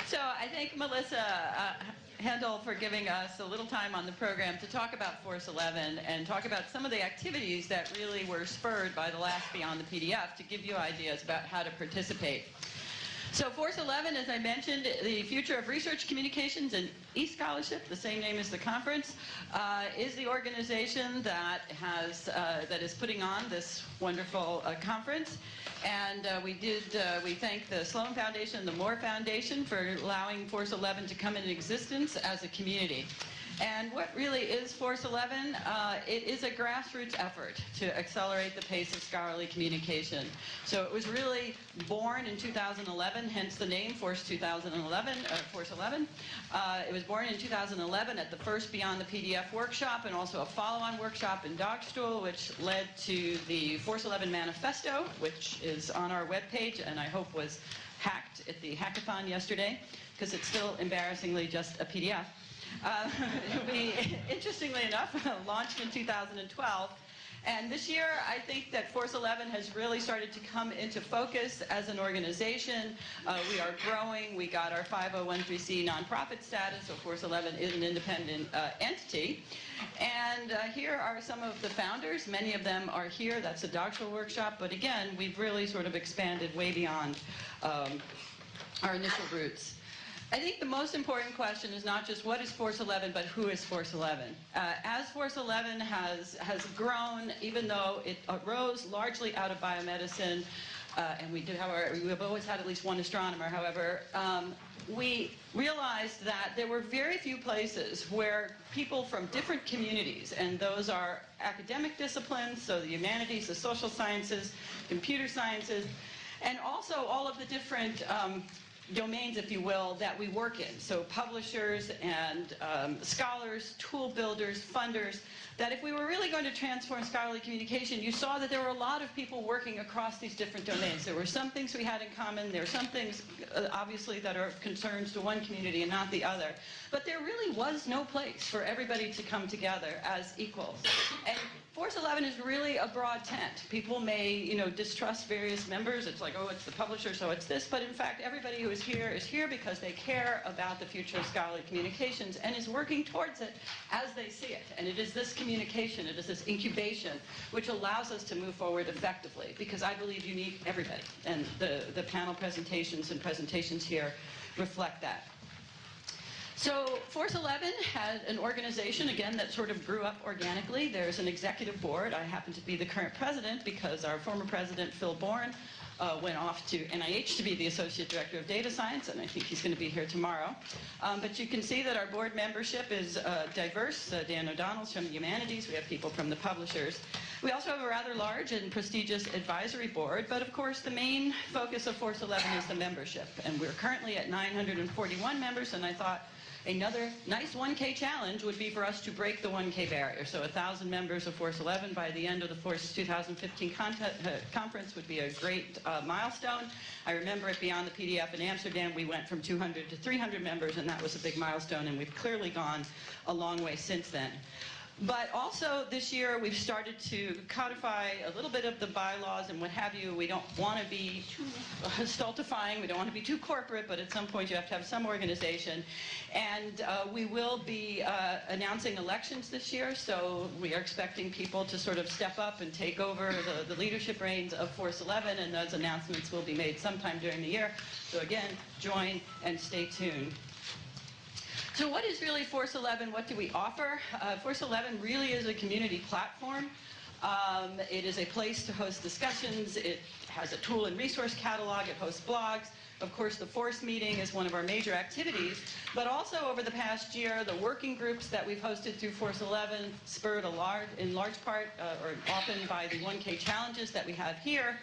So I thank Melissa Handel for giving us a little time on the program to talk about FORCE11 and talk about some of the activities that really were spurred by the last Beyond the PDF to give you ideas about how to participate. So FORCE11, as I mentioned, the Future of Research Communications and E-Scholarship, the same name as the conference, is the organization that is putting on this wonderful conference. And we thank the Sloan Foundation and the Moore Foundation for allowing FORCE11 to come into existence as a community. And what really is FORCE11? It is a grassroots effort to accelerate the pace of scholarly communication. So it was really born in 2011, hence the name FORCE11. It was born in 2011 at the first Beyond the PDF workshop and also a follow-on workshop in Dogstool, which led to the FORCE11 Manifesto, which is on our webpage and I hope was hacked at the hackathon yesterday, because it's still embarrassingly just a PDF. It'll be, interestingly enough, launched in 2012. And this year, I think that FORCE11 has really started to come into focus as an organization. We are growing. We got our 501(c) nonprofit status, so FORCE11 is an independent entity. And here are some of the founders. Many of them are here. That's a Dogstool workshop. But again, we've really sort of expanded way beyond our initial roots. I think the most important question is not just what is FORCE11, but who is FORCE11. As FORCE11 has grown, even though it arose largely out of biomedicine, and we have always had at least one astronomer, however, we realized that there were very few places where people from different communities, and those are academic disciplines, so the humanities, the social sciences, computer sciences, and also all of the different domains, if you will, that we work in. So publishers and scholars, tool builders, funders, that if we were really going to transform scholarly communication, you saw that there were a lot of people working across these different domains. There were some things we had in common. There are some things, obviously, that are of concerns to one community and not the other. But there really was no place for everybody to come together as equals. And FORCE11 is really a broad tent. People may, distrust various members. It's like, oh, it's the publisher, so it's this. But in fact, everybody who is here because they care about the future of scholarly communications and is working towards it as they see it. And it is this communication, it is this incubation, which allows us to move forward effectively, because I believe you need everybody. And the panel presentations and presentations here reflect that. So FORCE11 had an organization, again, that sort of grew up organically. There's an executive board. I happen to be the current president because our former president, Phil Bourne, went off to NIH to be the Associate Director of Data Science, and I think he's going to be here tomorrow. But you can see that our board membership is diverse. Dan O'Donnell's from the humanities. We have people from the publishers. We also have a rather large and prestigious advisory board, but of course the main focus of FORCE11 is the membership. And we're currently at 941 members, and I thought another nice 1K challenge would be for us to break the 1K barrier. So 1,000 members of FORCE11 by the end of the FORCE 2015 conference would be a great milestone. I remember at Beyond the PDF in Amsterdam, we went from 200 to 300 members, and that was a big milestone, and we've clearly gone a long way since then. But also this year we've started to codify a little bit of the bylaws and what have you. We don't want to be stultifying, we don't want to be too corporate, but at some point you have to have some organization. And we will be announcing elections this year, so we are expecting people to sort of step up and take over the leadership reins of FORCE11, and those announcements will be made sometime during the year. So again, join and stay tuned. So what is really FORCE11? What do we offer? FORCE11 really is a community platform. It is a place to host discussions. It has a tool and resource catalog. It hosts blogs. Of course, the FORCE meeting is one of our major activities. But also over the past year, the working groups that we've hosted through FORCE11, spurred in large part, or often by the 1K challenges that we have here,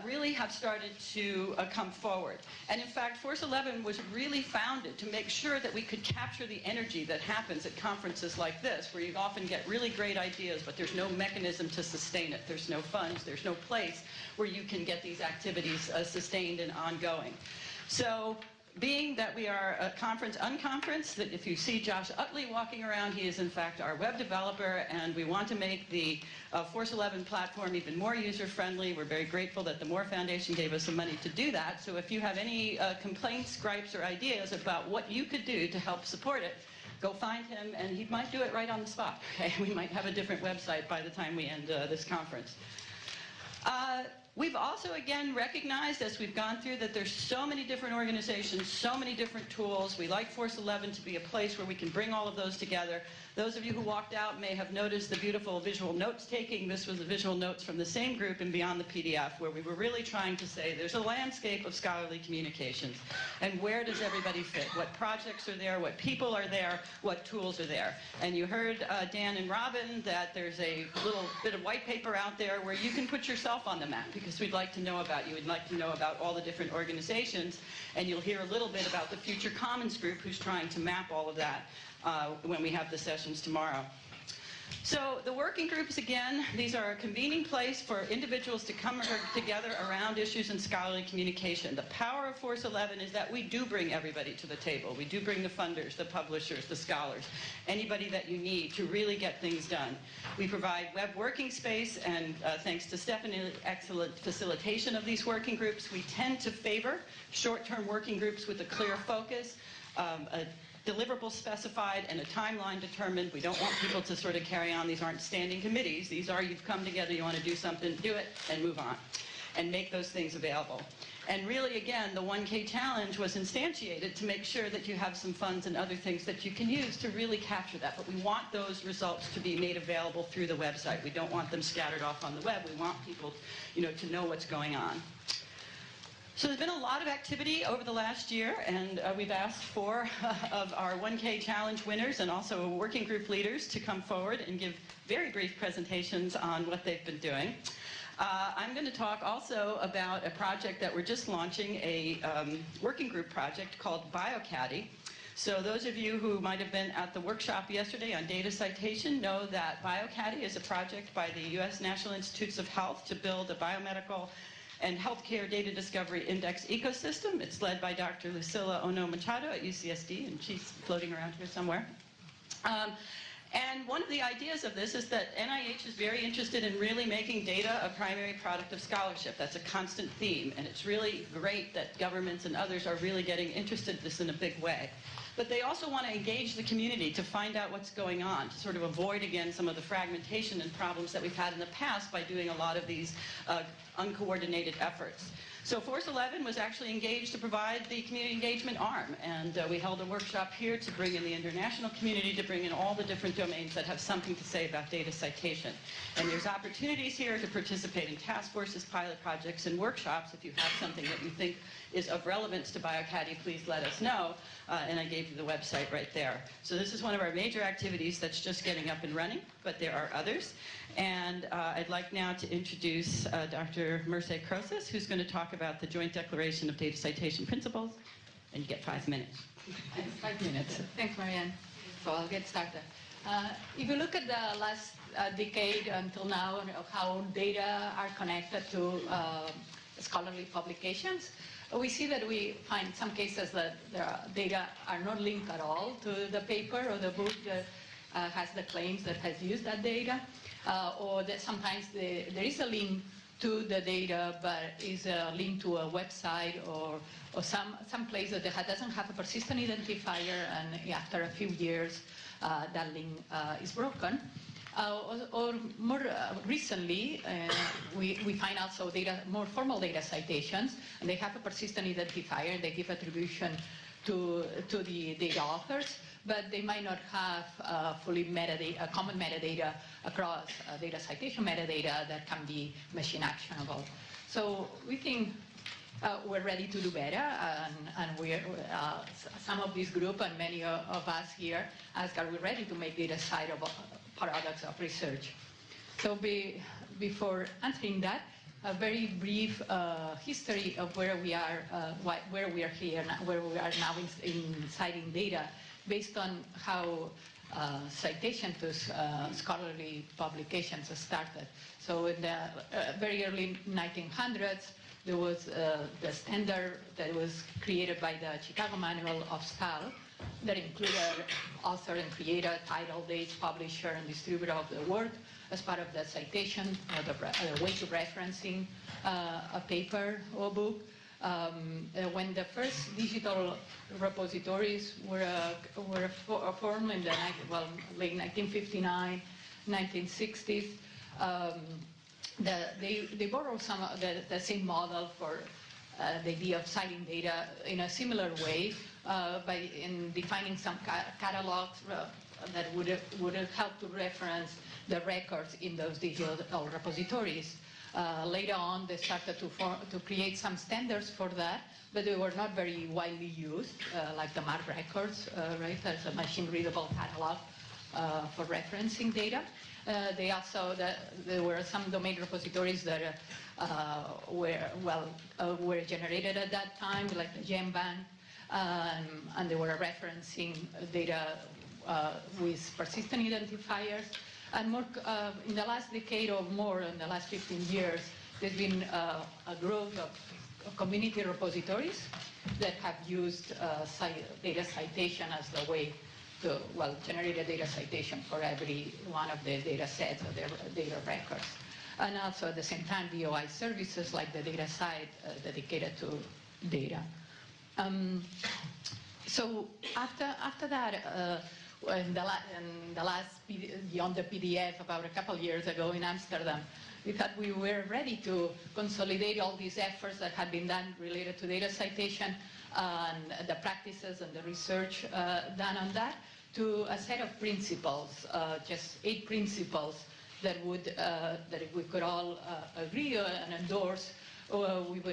really have started to come forward. And in fact, FORCE11 was really founded to make sure that we could capture the energy that happens at conferences like this, where you often get really great ideas, but there's no mechanism to sustain it. There's no funds, there's no place where you can get these activities sustained and ongoing. So being that we are a conference unconference, that if you see Josh Utley walking around, he is in fact our web developer, and we want to make the FORCE11 platform even more user-friendly. We're very grateful that the Moore Foundation gave us some money to do that. So if you have any complaints, gripes, or ideas about what you could do to help support it, go find him, and he might do it right on the spot. Okay? We might have a different website by the time we end this conference. We've also, again, recognized as we've gone through that there's so many different organizations, so many different tools. We like FORCE11 to be a place where we can bring all of those together. Those of you who walked out may have noticed the beautiful visual notes taking. This was the visual notes from the same group in Beyond the PDF, where we were really trying to say there's a landscape of scholarly communications, and where does everybody fit? What projects are there? What people are there? What tools are there? And you heard Dan and Robin that there's a little bit of white paper out there where you can put yourself on the map, because we'd like to know about you. We'd like to know about all the different organizations, and you'll hear a little bit about the Future Commons group who's trying to map all of that when we have the sessions tomorrow. So the working groups, again, these are a convening place for individuals to come together around issues in scholarly communication. The power of FORCE11 is that we do bring everybody to the table. We do bring the funders, the publishers, the scholars, anybody that you need to really get things done. We provide web working space, and thanks to Stephanie's excellent facilitation of these working groups, we tend to favor short-term working groups with a clear focus, a deliverables specified, and a timeline determined. We don't want people to sort of carry on. These aren't standing committees. These are, you've come together, you want to do something, do it, and move on, and make those things available. And really, again, the 1K challenge was instantiated to make sure that you have some funds and other things that you can use to really capture that. But we want those results to be made available through the website. We don't want them scattered off on the web. We want people, to know what's going on. So there's been a lot of activity over the last year, and we've asked 4 of our 1K challenge winners and also working group leaders to come forward and give very brief presentations on what they've been doing. I'm going to talk also about a project that we're just launching, a working group project called Caddy. So those of you who might have been at the workshop yesterday on data citation know that Caddy is a project by the U.S. National Institutes of Health to build a biomedical and healthcare data discovery index ecosystem. It's led by Dr. Lucila Ono Machado at UCSD, and she's floating around here somewhere. And one of the ideas of this is that NIH is very interested in really making data a primary product of scholarship. That's a constant theme, and it's really great that governments and others are really getting interested in this in a big way. But they also want to engage the community to find out what's going on, to sort of avoid, again, some of the fragmentation and problems that we've had in the past by doing a lot of these uncoordinated efforts. So FORCE11 was actually engaged to provide the community engagement arm, and we held a workshop here to bring in the international community, to bring in all the different domains that have something to say about data citation. And there's opportunities here to participate in task forces, pilot projects, and workshops. If you have something that you think is of relevance to Caddy, please let us know. And I gave you the website right there. So this is one of our major activities that's just getting up and running, but there are others. And I'd like now to introduce Dr. Merce Crosis, who's going to talk about the Joint Declaration of Data Citation Principles. And you get 5 minutes. 5 minutes. Thanks, Marianne. So I'll get started. If you look at the last decade until now, and how data are connected to scholarly publications, we see that we find some cases that the data are not linked at all to the paper or the book that has the claims that has used that data, or that sometimes there is a link to the data, but is a link to a website or some place that doesn't have a persistent identifier, and after a few years that link is broken. Or more recently, we find also more formal data citations, and they have a persistent identifier. They give attribution to the data authors, but they might not have fully metadata, common metadata across data citation metadata that can be machine actionable. So we think we're ready to do better, and we're, some of this group and many of us here ask, are we ready to make data citable products of research? So before answering that, a very brief history of where we are here, where we are now in citing data, based on how citation to scholarly publications started. So in the very early 1900s, there was the standard that was created by the Chicago Manual of Style that included author and creator, title, dates, publisher, and distributor of the work as part of the citation, or the way to referencing a paper or book. When the first digital repositories were formed in the late 1959, 1960s, they borrowed some of the same model for the idea of citing data in a similar way in defining some catalogs that would have helped to reference the records in those digital repositories. Later on, they started to create some standards for that, but they were not very widely used, like the MARC records, right, as a machine-readable catalog for referencing data. There were some domain repositories that were generated at that time, like the GenBank, and they were referencing data with persistent identifiers. And more, in the last decade or more, in the last 15 years, there's been a growth of community repositories that have used data citation as the way to, generate a data citation for every one of the data sets or their data records. And also at the same time, DOI services like the data site dedicated to data. So after that, in the last Beyond the PDF, about a couple years ago in Amsterdam, we thought we were ready to consolidate all these efforts that had been done related to data citation and the practices and the research done on that to a set of principles, just 8 principles that if we could all agree and endorse, we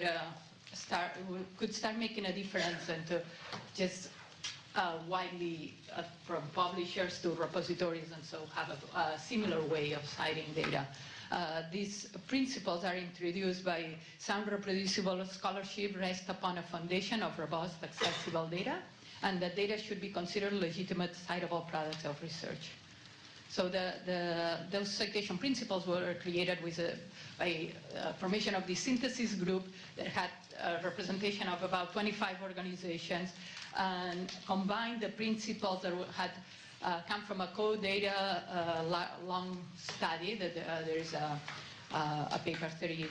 could start making a difference and to just widely from publishers to repositories and so have a similar way of citing data. These principles are introduced by sound reproducible scholarship rests upon a foundation of robust accessible data, and that data should be considered legitimate citable products of research. So those citation principles were created by formation of the synthesis group that had a representation of about 25 organizations and combined the principles that had come from a co-data long study that there is a paper 30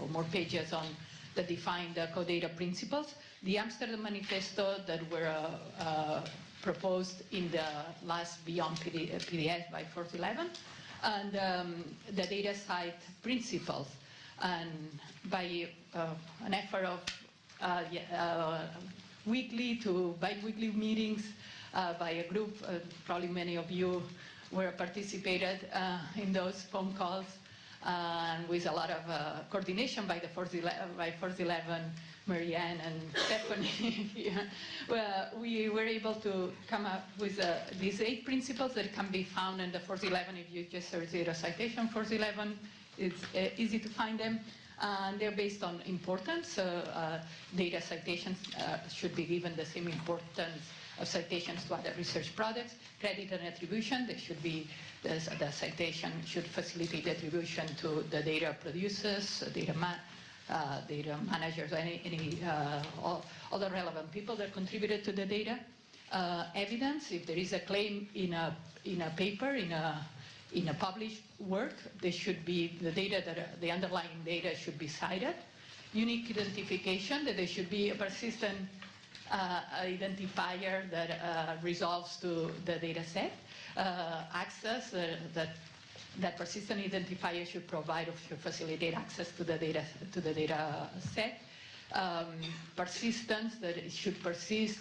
or more pages on that define the co-data principles. The Amsterdam Manifesto that were proposed in the last Beyond PDF by FORCE11, and the data site principles. And by an effort of weekly to bi-weekly meetings by a group, probably many of you were participated in those phone calls, and with a lot of coordination by FORCE11, Marianne and Stephanie. Well, we were able to come up with these 8 principles that can be found in the FORCE11. If you just search data citation FORCE11, it's easy to find them. And they're based on importance. Data citations should be given the same importance of citations to other research products. Credit and attribution, they should be, the citation should facilitate attribution to the data producers, data managers, all the relevant people that contributed to the data. Evidence, if there is a claim in a paper, in a published work, there should be the underlying data should be cited. Unique identification, that there should be a persistent identifier that resolves to the data set. Access, that persistent identifier should provide or should facilitate access to the data set. Persistence, that it should persist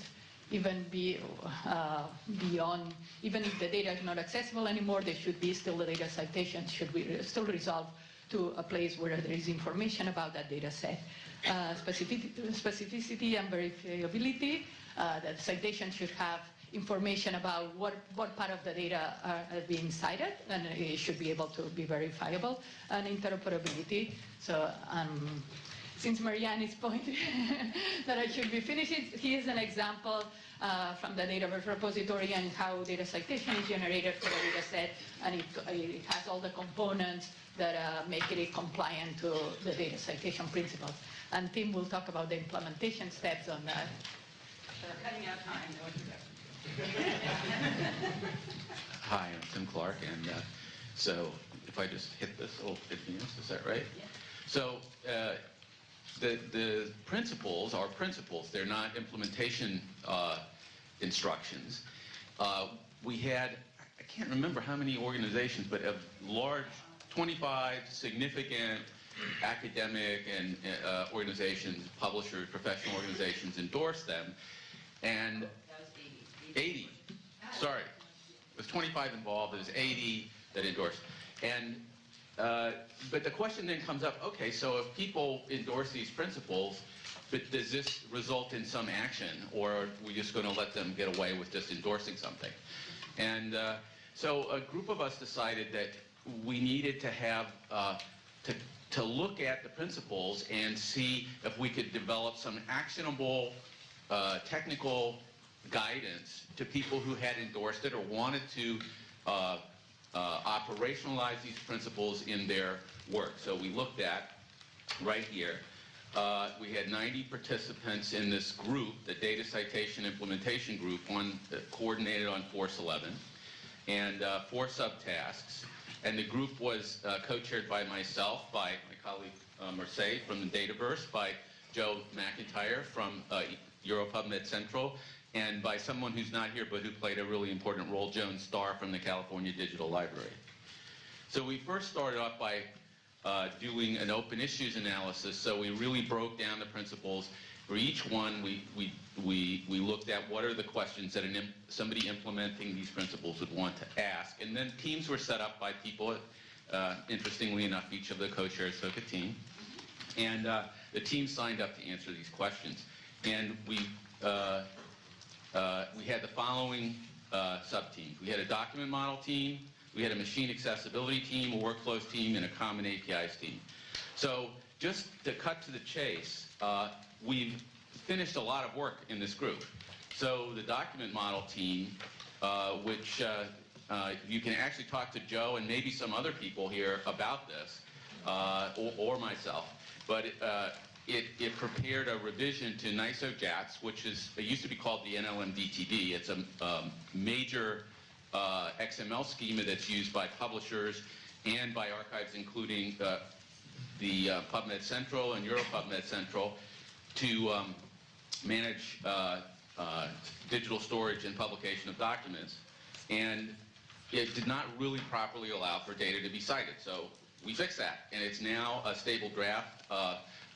even beyond, even if the data is not accessible anymore, there should be still the data citation should be still resolved to a place where there is information about that data set. Specificity and verifiability, that citation should have information about what part of the data are being cited, and it should be able to be verifiable. And interoperability, so since Marianne is pointing that I should be finishing, here's an example from the database repository and how data citation is generated for the data set, and it has all the components that make it compliant to the data citation principles. And Tim will talk about the implementation steps on that. We're cutting out time. No Hi, I'm Tim Clark, and so if I just hit this little advance, is that right? Yeah. So the principles are principles. They're not implementation instructions. We had, I can't remember how many organizations, but a large 25 significant academic and organizations, publishers, professional organizations endorse them. And That was 80. 80, sorry. It was 25 involved, it was 80 that endorsed. And, but the question then comes up, okay, so if people endorse these principles, but does this result in some action, or are we just going to let them get away with just endorsing something? And so a group of us decided that we needed to have, to look at the principles and see if we could develop some actionable technical guidance to people who had endorsed it or wanted to operationalize these principles in their work. So we looked at, right here, we had 90 participants in this group, the Data Citation Implementation Group, one that coordinated on FORCE11, and 4 subtasks. And the group was co-chaired by myself, by my colleague Mercedes from the Dataverse, by Joe McIntyre from EuroPubMed Central, and by someone who's not here but who played a really important role, Joan Starr from the California Digital Library. So we first started off by doing an open issues analysis. So we really broke down the principles. For each one, we looked at what are the questions that somebody implementing these principles would want to ask. And then teams were set up by people. Interestingly enough, each of the co-chairs took a team. And the team signed up to answer these questions. And we had the following sub-teams. We had a document model team, we had a machine accessibility team, a workflows team, and a common APIs team. So just to cut to the chase, we've finished a lot of work in this group. So the document model team, which you can actually talk to Joe and maybe some other people here about this, or myself, but it prepared a revision to NISO JATS, which is, it used to be called the NLM-DTD. It's a major XML schema that's used by publishers and by archives, including the PubMed Central and EuroPubMed Central, to manage digital storage and publication of documents. And it did not really properly allow for data to be cited. So we fixed that, and it's now a stable draft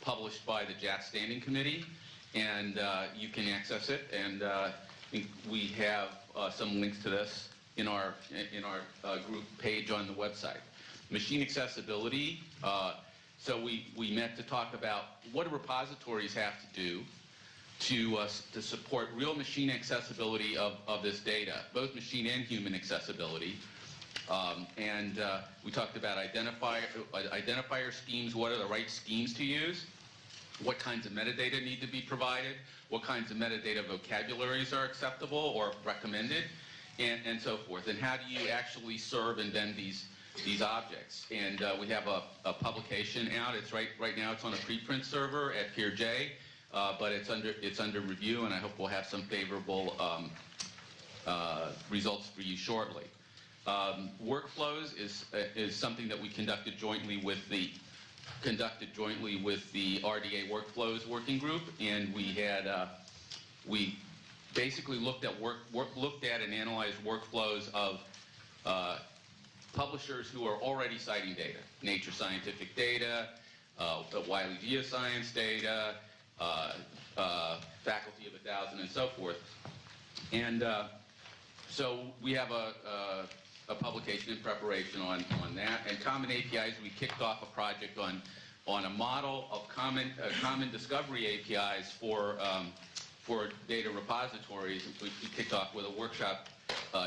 published by the JATS Standing Committee, and you can access it. And I think we have some links to this in our group page on the website. Machine accessibility. So we met to talk about what do repositories have to do to support real machine accessibility of this data, both machine and human accessibility. And we talked about identifier schemes, what are the right schemes to use, what kinds of metadata need to be provided, what kinds of metadata vocabularies are acceptable or recommended, and so forth. And how do you actually serve and vend these objects? And we have a publication out. It's right now it's on a preprint server at PeerJ, but it's under review, and I hope we'll have some favorable results for you shortly. Workflows is something that we conducted jointly with the RDA Workflows Working Group, and we basically looked at and analyzed workflows of publishers who are already citing data, Nature Scientific data, Wiley Geoscience data, Faculty of 1,000, and so forth. And so we have a publication in preparation on that. And Common APIs, we kicked off a project on a model of common discovery APIs for data repositories. We kicked off with a workshop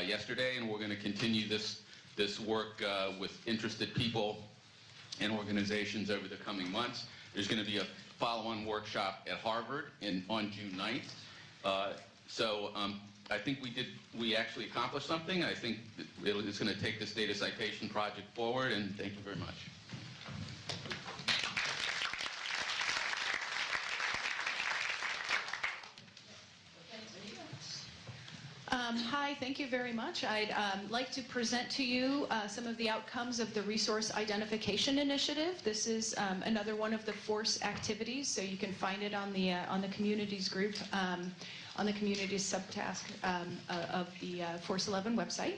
yesterday, and we're going to continue this work with interested people and organizations over the coming months. There's going to be a follow-on workshop at Harvard on June 9th. I think we actually accomplished something. I think it's going to take this data citation project forward, and thank you very much. Hi, thank you very much. I'd like to present to you some of the outcomes of the Resource Identification Initiative. This is another one of the FORCE activities, so you can find it on the communities group, on the communities subtask of the FORCE11 website.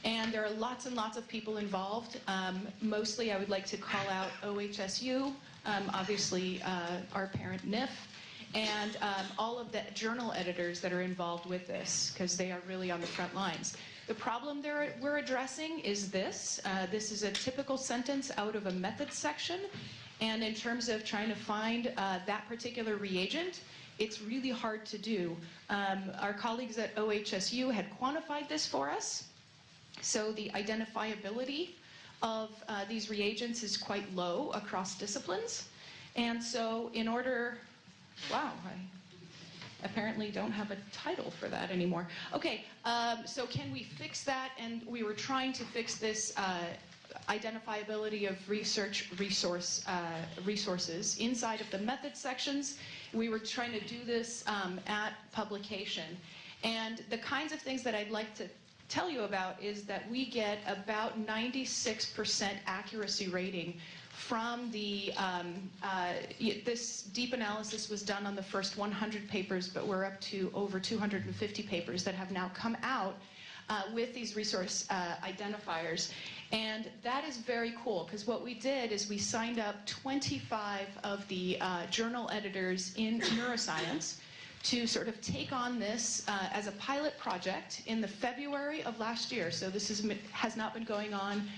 And there are lots and lots of people involved. Mostly I would like to call out OHSU, obviously our parent NIF, and all of the journal editors that are involved with this, because they are really on the front lines. The problem we're addressing is this. This is a typical sentence out of a methods section, and in terms of trying to find that particular reagent, it's really hard to do. Our colleagues at OHSU had quantified this for us, so the identifiability of these reagents is quite low across disciplines, and so in order, wow, I apparently don't have a title for that anymore. Okay, so can we fix that? And we were trying to fix this identifiability of research resources inside of the methods sections. We were trying to do this at publication. And the kinds of things that I'd like to tell you about is that we get about 96% accuracy rating from the, this deep analysis was done on the first 100 papers, but we're up to over 250 papers that have now come out with these resource identifiers. And that is very cool, because what we did is we signed up 25 of the journal editors in neuroscience to sort of take on this as a pilot project in the February of last year. So this has not been going on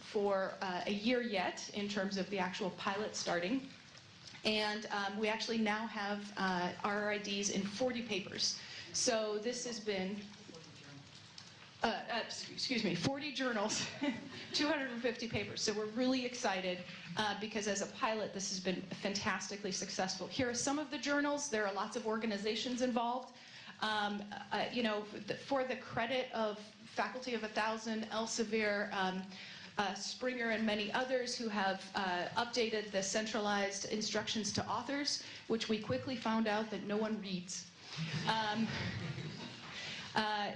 for a year yet in terms of the actual pilot starting. And we actually now have RRIDs in 40 papers. So this has been, excuse me, 40 journals, 250 papers. So we're really excited because as a pilot, this has been fantastically successful. Here are some of the journals. There are lots of organizations involved. You know, for the credit of Faculty of 1000, Elsevier, Springer, and many others who have updated the centralized instructions to authors, which we quickly found out that no one reads.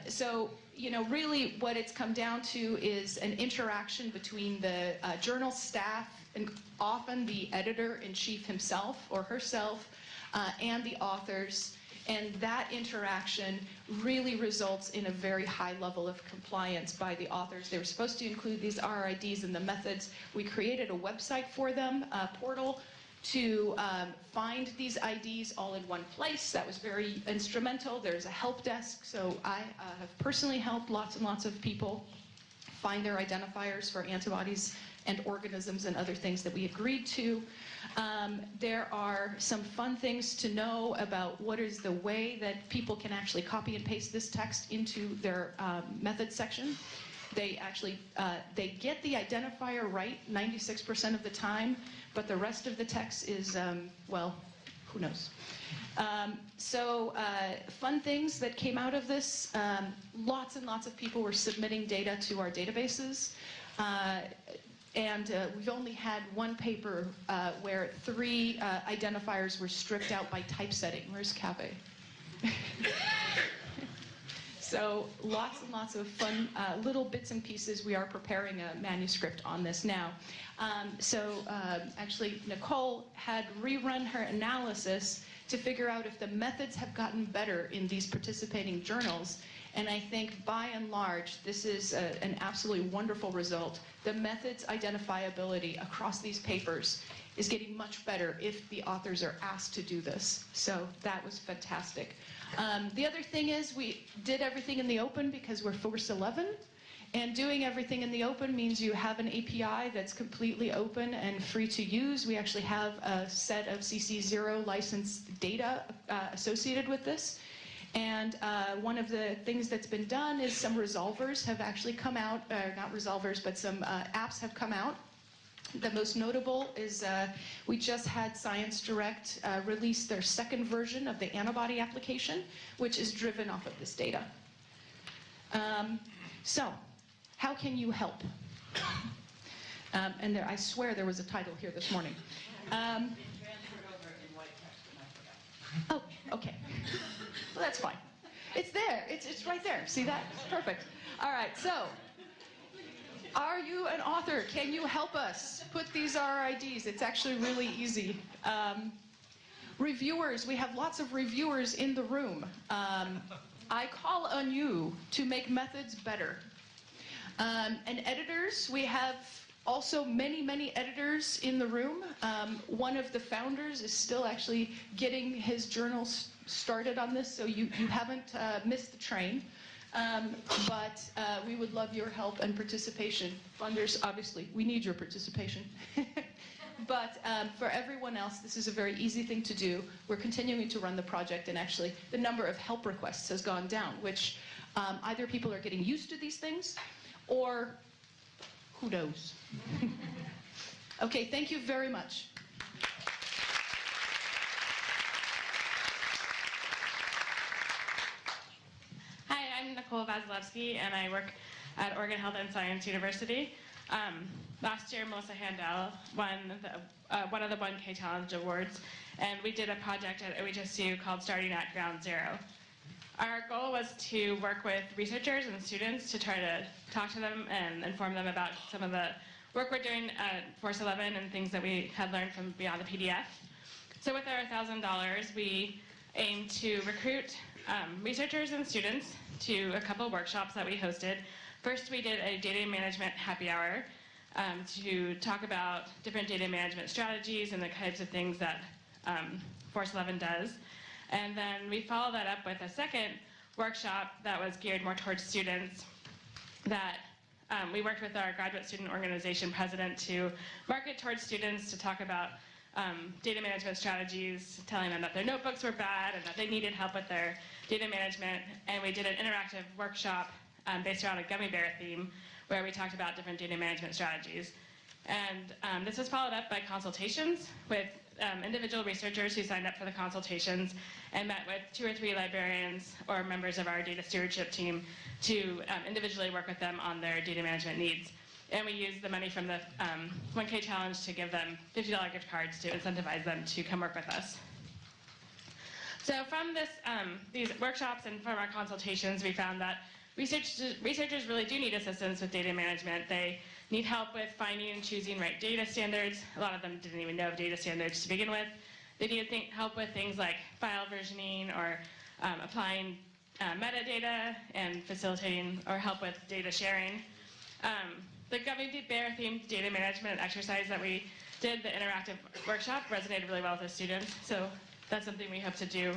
So, you know, really what it's come down to is an interaction between the journal staff and often the editor-in-chief himself or herself and the authors. And that interaction really results in a very high level of compliance by the authors. They were supposed to include these RIDs in the methods. We created a website for them, a portal, to find these IDs all in one place. That was very instrumental. There's a help desk, so I have personally helped lots and lots of people find their identifiers for antibodies and organisms and other things that we agreed to. There are some fun things to know about what is the way that people can actually copy and paste this text into their methods section. They actually, they get the identifier right 96% of the time, but the rest of the text is, well, who knows. So fun things that came out of this, lots and lots of people were submitting data to our databases. And we've only had one paper where 3 identifiers were stripped out by typesetting. Where's Caddy? So lots and lots of fun little bits and pieces. We are preparing a manuscript on this now. Actually, Nicole had rerun her analysis to figure out if the methods have gotten better in these participating journals. And I think by and large, this is an absolutely wonderful result. The methods identifiability across these papers is getting much better if the authors are asked to do this. So that was fantastic. The other thing is we did everything in the open because we're FORCE11. And doing everything in the open means you have an API that's completely open and free to use. We actually have a set of CC0 licensed data associated with this. And one of the things that's been done is some resolvers have actually come out, not resolvers, but some apps have come out. The most notable is we just had Science Direct release their second version of the antibody application, which is driven off of this data. So, how can you help? And there, I swear there was a title here this morning. Oh, okay. Well, that's fine. It's there. Yeah, it's right there. See that? Perfect. All right, so are you an author? Can you help us put these RIDs? It's actually really easy. Reviewers, we have lots of reviewers in the room. I call on you to make methods better. And editors, we have also many editors in the room. One of the founders is still actually getting his journal started on this, so you haven't missed the train. But we would love your help and participation. Funders, obviously, we need your participation. But for everyone else, this is a very easy thing to do. We're continuing to run the project, and actually the number of help requests has gone down, which either people are getting used to these things, or who knows. Okay, thank you very much. Hi, I'm Nicole Veslovsky, and I work at Oregon Health and Science University. Last year, Melissa Handel won one of the 1K Challenge Awards, and we did a project at OHSU called Starting at Ground Zero. Our goal was to work with researchers and students to try to talk to them and inform them about some of the work we're doing at FORCE11 and things that we had learned from beyond the PDF. So with our $1,000, we aim to recruit researchers and students to a couple of workshops that we hosted. First, we did a data management happy hour to talk about different data management strategies and the types of things that FORCE11 does. And then we followed that up with a second workshop that was geared more towards students that we worked with our graduate student organization president to market towards students to talk about data management strategies, telling them that their notebooks were bad and that they needed help with their data management. And we did an interactive workshop based around a gummy bear theme where we talked about different data management strategies. And this was followed up by consultations with individual researchers who signed up for the consultations and met with 2 or 3 librarians or members of our data stewardship team to individually work with them on their data management needs. And we used the money from the 1K Challenge to give them $50 gift cards to incentivize them to come work with us. So from these workshops and from our consultations, we found that researchers really do need assistance with data management. They need help with finding and choosing right data standards. A lot of them didn't even know of data standards to begin with. They need help with things like file versioning or applying metadata and facilitating or help with data sharing. The gummy bear themed data management exercise that we did, the interactive workshop, resonated really well with the students. So that's something we hope to do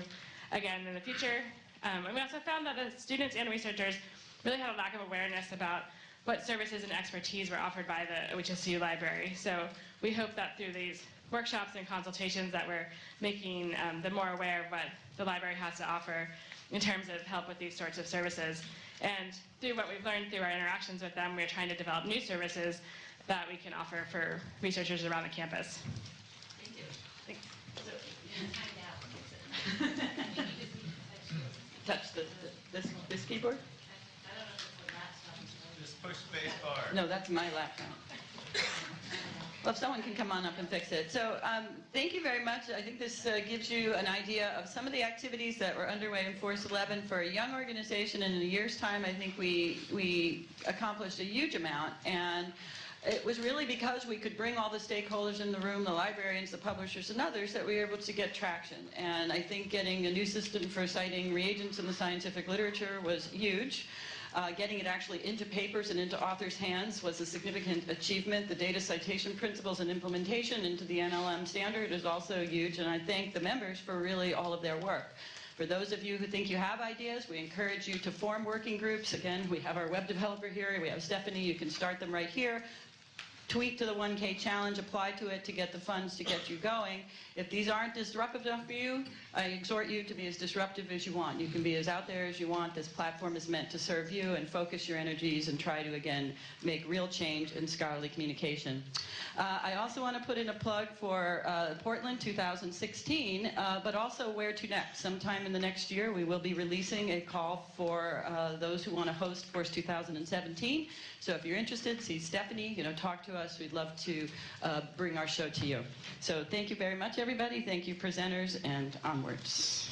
again in the future. And we also found that the students and researchers really had a lack of awareness about what services and expertise were offered by the OHSU library. So we hope that through these workshops and consultations that we're making them more aware of what the library has to offer in terms of help with these sorts of services. And through what we've learned through our interactions with them, we're trying to develop new services that we can offer for researchers around the campus. Thank you. Touch this keyboard? Just push space bar. No, that's my laptop. Well, if someone can come on up and fix it. So thank you very much. I think this gives you an idea of some of the activities that were underway in FORCE11 for a young organization. And in a year's time, I think we accomplished a huge amount. And it was really because we could bring all the stakeholders in the room, the librarians, the publishers, and others, that we were able to get traction. And I think getting a new system for citing reagents in the scientific literature was huge. Getting it actually into papers and into authors' hands was a significant achievement. The data citation principles and implementation into the NLM standard is also huge, and I thank the members for really all of their work. For those of you who think you have ideas, we encourage you to form working groups. Again, we have our web developer here. We have Stephanie. You can start them right here. Tweet to the 1K Challenge, apply to it to get the funds to get you going. If these aren't disruptive enough for you, I exhort you to be as disruptive as you want. You can be as out there as you want. This platform is meant to serve you, and focus your energies and try to, again, make real change in scholarly communication. I also want to put in a plug for Portland 2016, but also where to next. Sometime in the next year, we will be releasing a call for those who want to host FORCE 2017. So if you're interested, see Stephanie, talk to us. We'd love to bring our show to you. So thank you very much, everybody. Thank you, presenters, and onwards.